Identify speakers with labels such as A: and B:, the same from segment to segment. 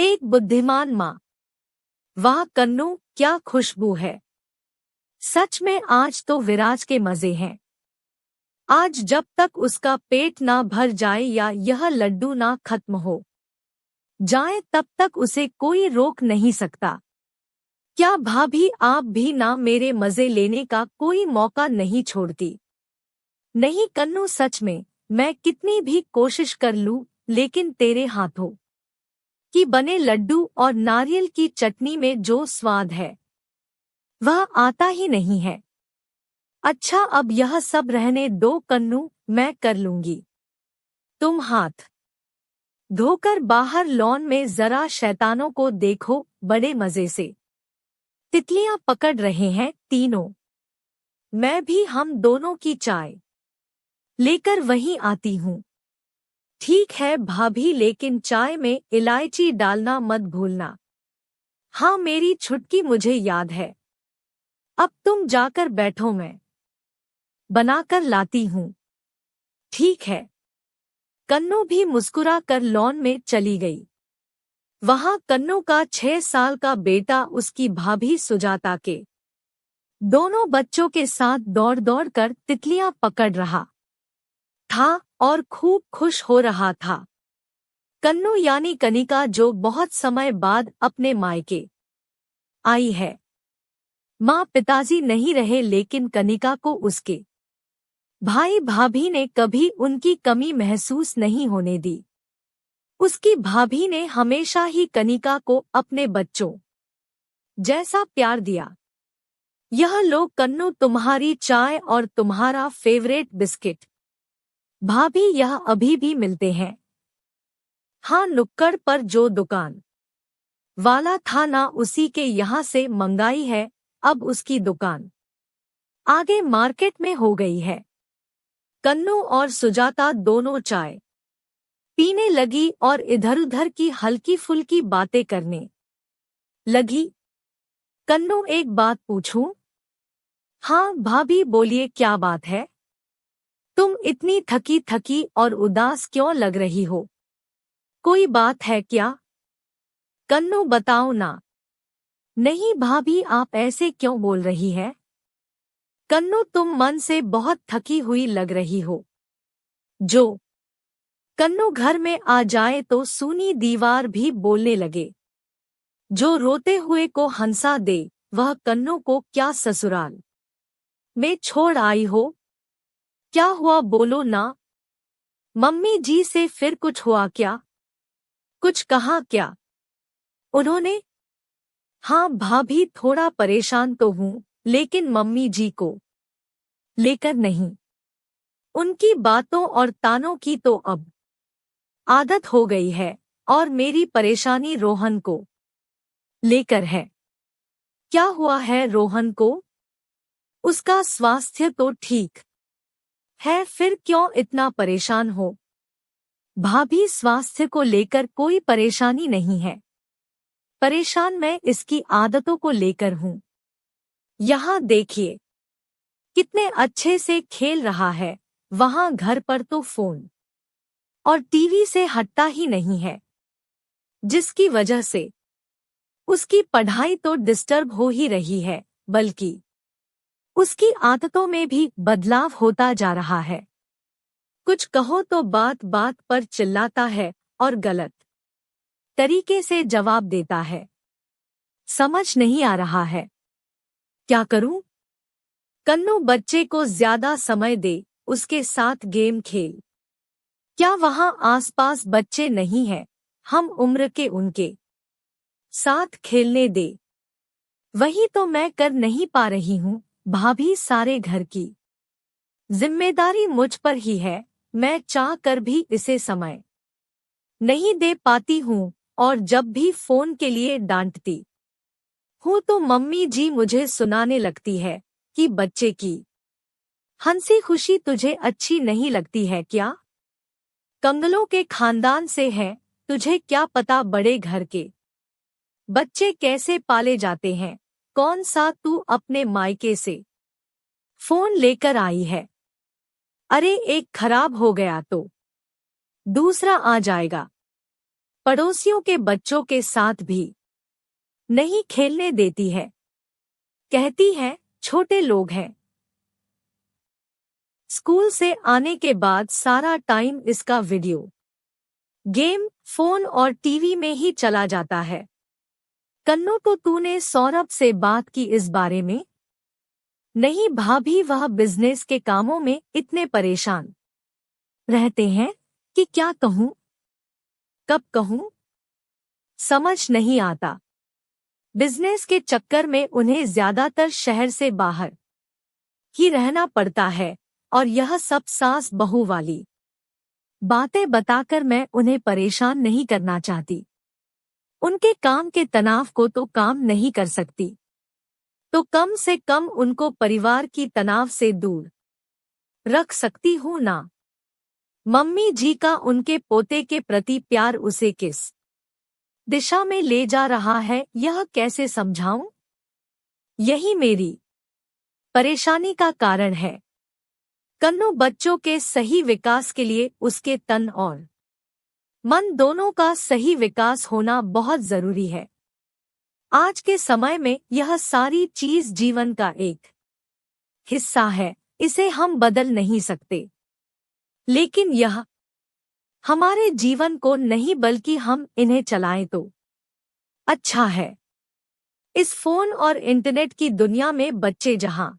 A: एक बुद्धिमान माँ। वाह कन्नू, क्या खुशबू है। सच में आज तो विराज के मजे हैं। आज जब तक उसका पेट ना भर जाए या यह लड्डू ना खत्म हो जाए तब तक उसे कोई रोक नहीं सकता। क्या भाभी आप भी ना मेरे मजे लेने का कोई मौका नहीं छोड़ती? नहीं कन्नू, सच में मैं कितनी भी कोशिश कर लूं लेकिन तेरे हाथों की बने लड्डू और नारियल की चटनी में जो स्वाद है वह आता ही नहीं है। अच्छा अब यह सब रहने दो कन्नू, मैं कर लूंगी। तुम हाथ धोकर बाहर लॉन में जरा शैतानों को देखो, बड़े मजे से तितलियां पकड़ रहे हैं तीनों। मैं भी हम दोनों की चाय लेकर वहीं आती हूँ। ठीक है भाभी, लेकिन चाय में इलायची डालना मत भूलना। हाँ मेरी छुटकी, मुझे याद है। अब तुम जाकर बैठो, मैं बनाकर लाती हूँ। ठीक है। कन्नू भी मुस्कुरा कर लॉन में चली गई। वहां कन्नू का 6 साल का बेटा उसकी भाभी सुजाता के दोनों बच्चों के साथ दौड़ दौड़ कर तितलियां पकड़ रहा था और खूब खुश हो रहा था। कन्नू यानी कनिका, जो बहुत समय बाद अपने मायके आई है। माँ पिताजी नहीं रहे लेकिन कनिका को उसके भाई भाभी ने कभी उनकी कमी महसूस नहीं होने दी। उसकी भाभी ने हमेशा ही कनिका को अपने बच्चों जैसा प्यार दिया। यह लो कन्नू, तुम्हारी चाय और तुम्हारा फेवरेट बिस्किट। भाभी यह अभी भी मिलते हैं? हाँ, नुक्कड़ पर जो दुकान वाला था ना, उसी के यहाँ से मंगाई है। अब उसकी दुकान आगे मार्केट में हो गई है। कन्नू और सुजाता दोनों चाय पीने लगी और इधर-उधर की हल्की फुल्की बातें करने लगी। कन्नू, एक बात पूछूं? हाँ भाभी बोलिए, क्या बात है? तुम इतनी थकी थकी और उदास क्यों लग रही हो? कोई बात है क्या? कन्नू बताओ ना। नहीं भाभी, आप ऐसे क्यों बोल रही है? कन्नू, तुम मन से बहुत थकी हुई लग रही हो। जो कन्नू घर में आ जाए तो सूनी दीवार भी बोलने लगे। जो रोते हुए को हंसा दे वह कन्नू को क्या ससुराल में छोड़ आई हो? क्या हुआ बोलो ना। मम्मी जी से फिर कुछ हुआ क्या? कुछ कहा क्या उन्होंने? हाँ भाभी, थोड़ा परेशान तो हूँ लेकिन मम्मी जी को लेकर नहीं। उनकी बातों और तानों की तो अब आदत हो गई है और मेरी परेशानी रोहन को लेकर है। क्या हुआ है रोहन को? उसका स्वास्थ्य तो ठीक है, फिर क्यों इतना परेशान हो? भाभी, स्वास्थ्य को लेकर कोई परेशानी नहीं है। परेशान मैं इसकी आदतों को लेकर हूँ। यहाँ देखिए कितने अच्छे से खेल रहा है। वहाँ घर पर तो फोन और टीवी से हटता ही नहीं है, जिसकी वजह से उसकी पढ़ाई तो डिस्टर्ब हो ही रही है, बल्कि उसकी आदतों में भी बदलाव होता जा रहा है। कुछ कहो तो बात बात पर चिल्लाता है और गलत तरीके से जवाब देता है। समझ नहीं आ रहा है क्या करूं? कन्नू, बच्चे को ज्यादा समय दे, उसके साथ गेम खेल। क्या वहां आसपास बच्चे नहीं हैं? हम उम्र के उनके साथ खेलने दे। वही तो मैं कर नहीं पा रही हूँ भाभी, सारे घर की जिम्मेदारी मुझ पर ही है। मैं चाह कर भी इसे समय नहीं दे पाती हूँ और जब भी फोन के लिए डांटती हूँ तो मम्मी जी मुझे सुनाने लगती है कि बच्चे की हंसी खुशी तुझे अच्छी नहीं लगती है क्या? कंगलों के खानदान से है, तुझे क्या पता बड़े घर के बच्चे कैसे पाले जाते हैं? कौन सा तू अपने मायके से फोन लेकर आई है? अरे एक खराब हो गया तो दूसरा आ जाएगा। पड़ोसियों के बच्चों के साथ भी नहीं खेलने देती है। कहती है छोटे लोग हैं। स्कूल से आने के बाद सारा टाइम इसका वीडियो गेम, फोन और टीवी में ही चला जाता है। कन्नू, तो तूने सौरभ से बात की इस बारे में? नहीं भाभी, वह बिजनेस के कामों में इतने परेशान रहते हैं कि क्या कहूँ, कब कहूँ, समझ नहीं आता। बिजनेस के चक्कर में उन्हें ज्यादातर शहर से बाहर ही रहना पड़ता है और यह सब सास बहू वाली बातें बताकर मैं उन्हें परेशान नहीं करना चाहती। उनके काम के तनाव को तो काम नहीं कर सकती, तो कम से कम उनको परिवार की तनाव से दूर रख सकती हूँ ना। मम्मी जी का उनके पोते के प्रति प्यार उसे किस दिशा में ले जा रहा है, यह कैसे समझाऊं? यही मेरी परेशानी का कारण है। कन्नू, बच्चों के सही विकास के लिए उसके तन और मन दोनों का सही विकास होना बहुत जरूरी है। आज के समय में यह सारी चीज जीवन का एक हिस्सा है, इसे हम बदल नहीं सकते। लेकिन यह हमारे जीवन को नहीं बल्कि हम इन्हें चलाएं तो अच्छा है। इस फोन और इंटरनेट की दुनिया में बच्चे जहां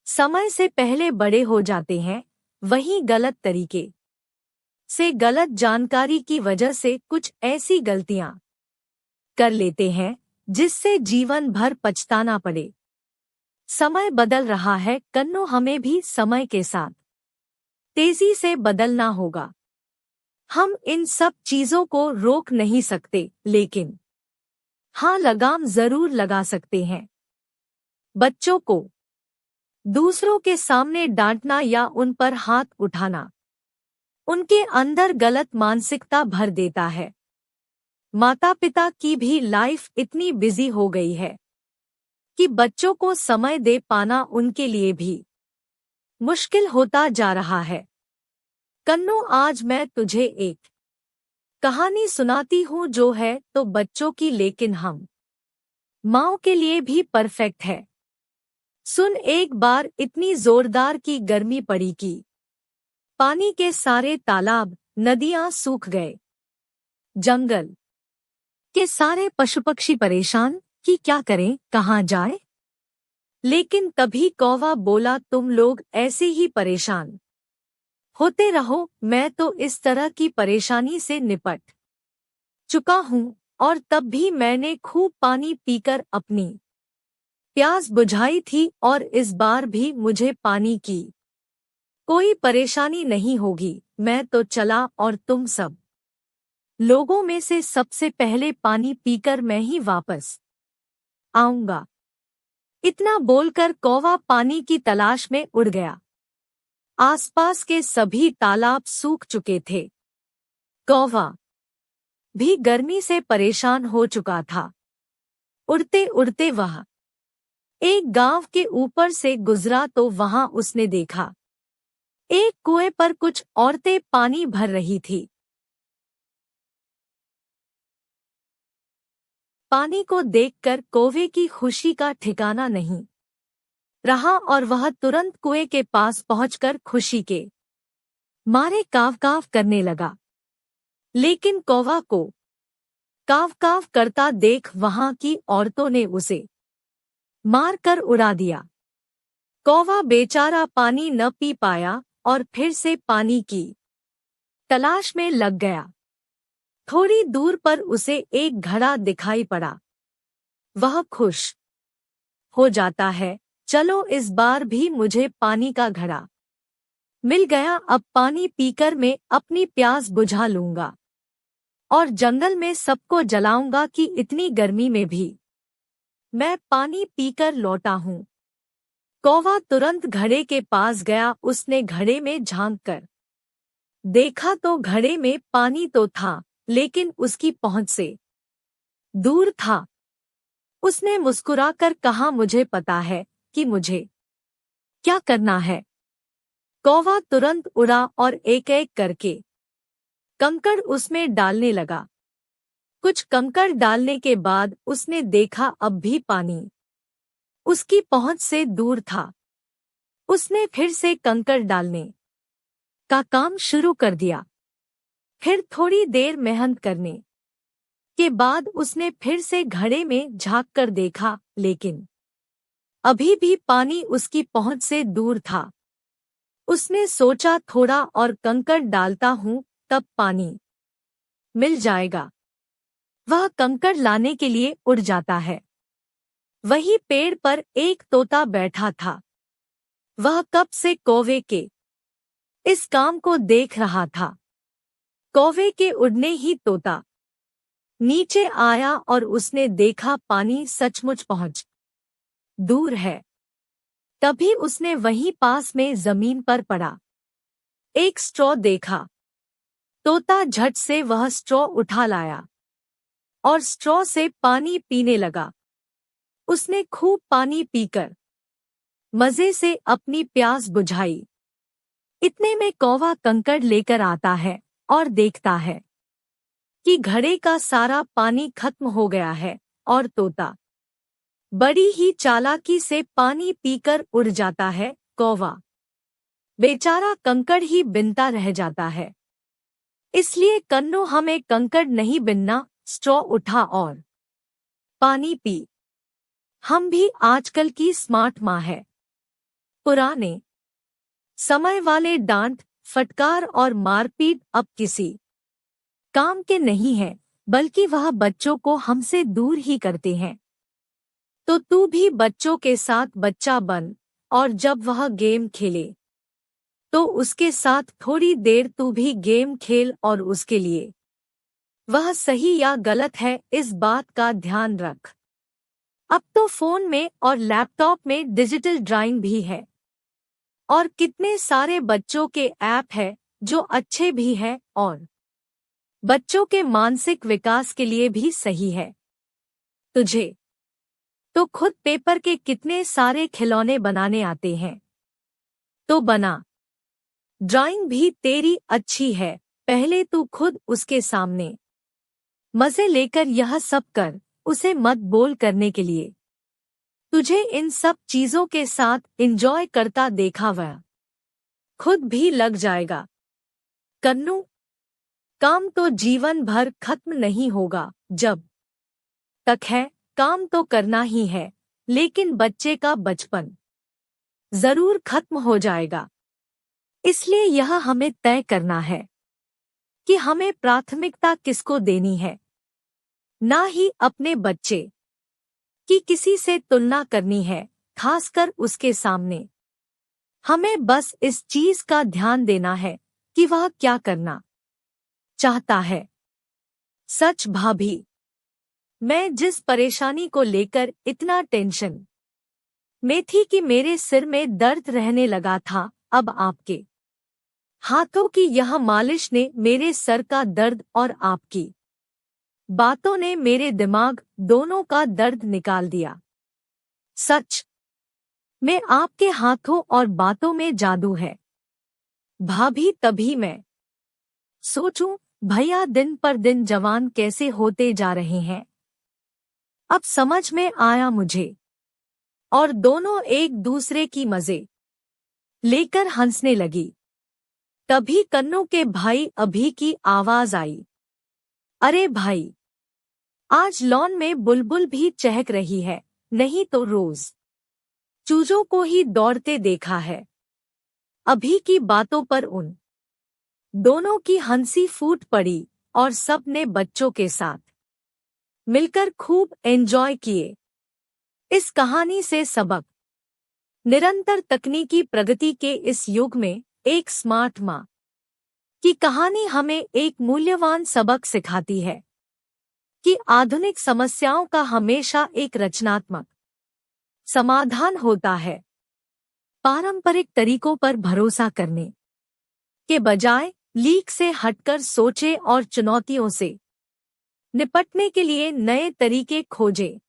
A: समय से पहले बड़े हो जाते हैं, वहीं गलत तरीके से गलत जानकारी की वजह से कुछ ऐसी गलतियां कर लेते हैं जिससे जीवन भर पछताना पड़े। समय बदल रहा है कन्नू, हमें भी समय के साथ तेजी से बदलना होगा। हम इन सब चीजों को रोक नहीं सकते, लेकिन हाँ, लगाम जरूर लगा सकते हैं। बच्चों को दूसरों के सामने डांटना या उन पर हाथ उठाना उनके अंदर गलत मानसिकता भर देता है। माता पिता की भी लाइफ इतनी बिजी हो गई है कि बच्चों को समय दे पाना उनके लिए भी मुश्किल होता जा रहा है। कन्नू, आज मैं तुझे एक कहानी सुनाती हूँ जो है तो बच्चों की, लेकिन हम माँओं के लिए भी परफेक्ट है। सुन, एक बार इतनी जोरदार की गर्मी पड़ी कि पानी के सारे तालाब, नदियां सूख गए। जंगल के सारे पशु पक्षी परेशान कि क्या करें, कहाँ जाए। लेकिन तभी कौवा बोला, तुम लोग ऐसे ही परेशान होते रहो, मैं तो इस तरह की परेशानी से निपट चुका हूँ और तब भी मैंने खूब पानी पीकर अपनी प्यास बुझाई थी और इस बार भी मुझे पानी की कोई परेशानी नहीं होगी। मैं तो चला और तुम सब लोगों में से सबसे पहले पानी पीकर मैं ही वापस आऊंगा। इतना बोलकर कौवा पानी की तलाश में उड़ गया। आसपास के सभी तालाब सूख चुके थे। कौवा भी गर्मी से परेशान हो चुका था। उड़ते उड़ते वह एक गांव के ऊपर से गुजरा तो वहां उसने देखा एक कुएं पर कुछ औरतें पानी भर रही थी। पानी को देखकर कौवे की खुशी का ठिकाना नहीं रहा और वह तुरंत कुएं के पास पहुंचकर खुशी के मारे काव काव करने लगा। लेकिन कौवा को काव काव करता देख वहां की औरतों ने उसे मारकर उड़ा दिया। कौवा बेचारा पानी न पी पाया और फिर से पानी की तलाश में लग गया। थोड़ी दूर पर उसे एक घड़ा दिखाई पड़ा। वह खुश हो जाता है, चलो इस बार भी मुझे पानी का घड़ा मिल गया, अब पानी पीकर मैं अपनी प्यास बुझा लूंगा और जंगल में सबको जलाऊंगा कि इतनी गर्मी में भी मैं पानी पीकर लौटा हूँ। कौवा तुरंत घड़े के पास गया। उसने घड़े में झांक कर देखा तो घड़े में पानी तो था, लेकिन उसकी पहुंच से दूर था। उसने मुस्कुराकर कहा, मुझे पता है कि मुझे क्या करना है। कौवा तुरंत उड़ा और एक एक करके कंकड़ उसमें डालने लगा। कुछ कंकड़ डालने के बाद उसने देखा अब भी पानी उसकी पहुंच से दूर था। उसने फिर से कंकड़ डालने का काम शुरू कर दिया। फिर थोड़ी देर मेहनत करने के बाद उसने फिर से घड़े में झांक कर देखा, लेकिन अभी भी पानी उसकी पहुंच से दूर था। उसने सोचा थोड़ा और कंकड़ डालता हूं, तब पानी मिल जाएगा। वह कंकड़ लाने के लिए उड़ जाता है। वही पेड़ पर एक तोता बैठा था। वह कब से कौवे के इस काम को देख रहा था। कौवे के उड़ने ही तोता नीचे आया और उसने देखा पानी सचमुच पहुंच दूर है। तभी उसने वहीं पास में जमीन पर पड़ा एक स्ट्रॉ देखा। तोता झट से वह स्ट्रॉ उठा लाया और स्ट्रॉ से पानी पीने लगा। उसने खूब पानी पीकर मजे से अपनी प्यास बुझाई। इतने में कौवा कंकड़ लेकर आता है और देखता है कि घड़े का सारा पानी खत्म हो गया है और तोता बड़ी ही चालाकी से पानी पीकर उड़ जाता है। कौवा बेचारा कंकड़ ही बिनता रह जाता है। इसलिए कन्नू, हमें कंकड़ नहीं बिनना, स्ट्रॉ उठा और पानी पी। हम भी आजकल की स्मार्ट माँ है। पुराने समय वाले डांट, फटकार और मारपीट अब किसी काम के नहीं है, बल्कि वह बच्चों को हमसे दूर ही करते हैं। तो तू भी बच्चों के साथ बच्चा बन और जब वह गेम खेले तो उसके साथ थोड़ी देर तू भी गेम खेल और उसके लिए वह सही या गलत है इस बात का ध्यान रख। अब तो फोन में और लैपटॉप में डिजिटल ड्राइंग भी है और कितने सारे बच्चों के ऐप है जो अच्छे भी हैं और बच्चों के मानसिक विकास के लिए भी सही है। तुझे तो खुद पेपर के कितने सारे खिलौने बनाने आते हैं, तो बना। ड्राइंग भी तेरी अच्छी है, पहले तू खुद उसके सामने मजे लेकर यह सब कर, उसे मत बोल करने के लिए। तुझे इन सब चीजों के साथ एंजॉय करता देखा वह खुद भी लग जाएगा। कन्नू, काम तो जीवन भर खत्म नहीं होगा, जब तक है काम तो करना ही है, लेकिन बच्चे का बचपन जरूर खत्म हो जाएगा। इसलिए यह हमें तय करना है कि हमें प्राथमिकता किसको देनी है। ना ही अपने बच्चे की किसी से तुलना करनी है, खासकर उसके सामने। हमें बस इस चीज का ध्यान देना है कि वह क्या करना चाहता है। सच भाभी, मैं जिस परेशानी को लेकर इतना टेंशन में थी कि मेरे सिर में दर्द रहने लगा था, अब आपके हाथों की यह मालिश ने मेरे सर का दर्द और आपकी बातों ने मेरे दिमाग दोनों का दर्द निकाल दिया। सच में आपके हाथों और बातों में जादू है भाभी। तभी मैं सोचूं, भैया दिन पर दिन जवान कैसे होते जा रहे हैं। अब समझ में आया मुझे। और दोनों एक दूसरे की मजे लेकर हंसने लगी। तभी कन्नू के भाई अभी की आवाज आई, अरे भाई, आज लॉन में बुलबुल भी चहक रही है, नहीं तो रोज चूजों को ही दौड़ते देखा है। अभी की बातों पर उन दोनों की हंसी फूट पड़ी और सब ने बच्चों के साथ मिलकर खूब एंजॉय किए। इस कहानी से सबक, निरंतर तकनीकी प्रगति के इस युग में एक स्मार्ट माँ की कहानी हमें एक मूल्यवान सबक सिखाती है कि आधुनिक समस्याओं का हमेशा एक रचनात्मक समाधान होता है। पारंपरिक तरीकों पर भरोसा करने के बजाय लीक से हटकर सोचे और चुनौतियों से निपटने के लिए नए तरीके खोजे।